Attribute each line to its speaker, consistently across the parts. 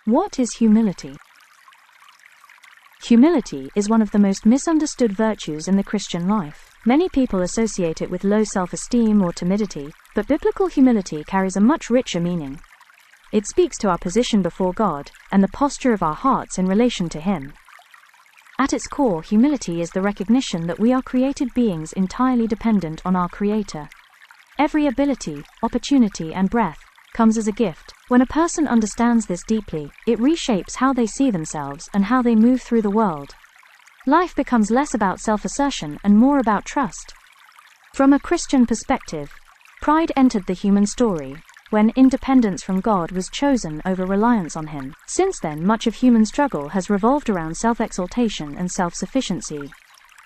Speaker 1: What is humility? Humility is one of the most misunderstood virtues in the Christian life. Many people associate it with low self-esteem or timidity, but biblical humility carries a much richer meaning. It speaks to our position before God and the posture of our hearts in relation to Him. At its core, humility is the recognition that we are created beings entirely dependent on our Creator. Every ability, opportunity, and breath comes as a gift. When a person understands this deeply, it reshapes how they see themselves and how they move through the world. Life becomes less about self-assertion and more about trust. From a Christian perspective, pride entered the human story when independence from God was chosen over reliance on Him. Since then, much of human struggle has revolved around self-exaltation and self-sufficiency.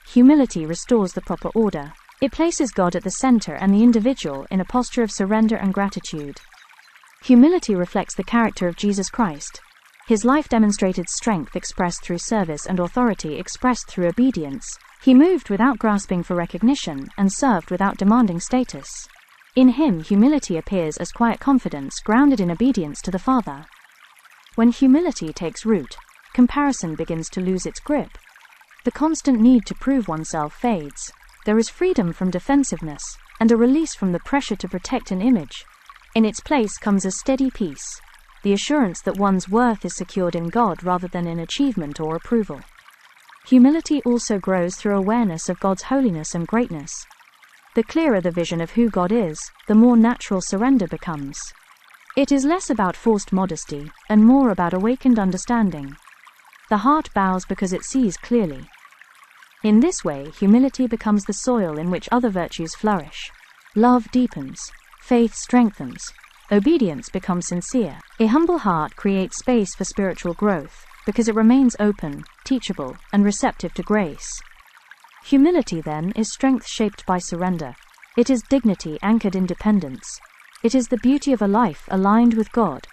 Speaker 1: Humility restores the proper order. It places God at the center and the individual in a posture of surrender and gratitude. Humility reflects the character of Jesus Christ. His life demonstrated strength expressed through service and authority expressed through obedience. He moved without grasping for recognition and served without demanding status. In Him, humility appears as quiet confidence grounded in obedience to the Father. When humility takes root, comparison begins to lose its grip. The constant need to prove oneself fades. There is freedom from defensiveness, and a release from the pressure to protect an image. In its place comes a steady peace, the assurance that one's worth is secured in God rather than in achievement or approval. Humility also grows through awareness of God's holiness and greatness. The clearer the vision of who God is, the more natural surrender becomes. It is less about forced modesty, and more about awakened understanding. The heart bows because it sees clearly. In this way, humility becomes the soil in which other virtues flourish. Love deepens. Faith strengthens. Obedience becomes sincere. A humble heart creates space for spiritual growth, because it remains open, teachable, and receptive to grace. Humility, then, is strength shaped by surrender. It is dignity anchored in dependence. It is the beauty of a life aligned with God.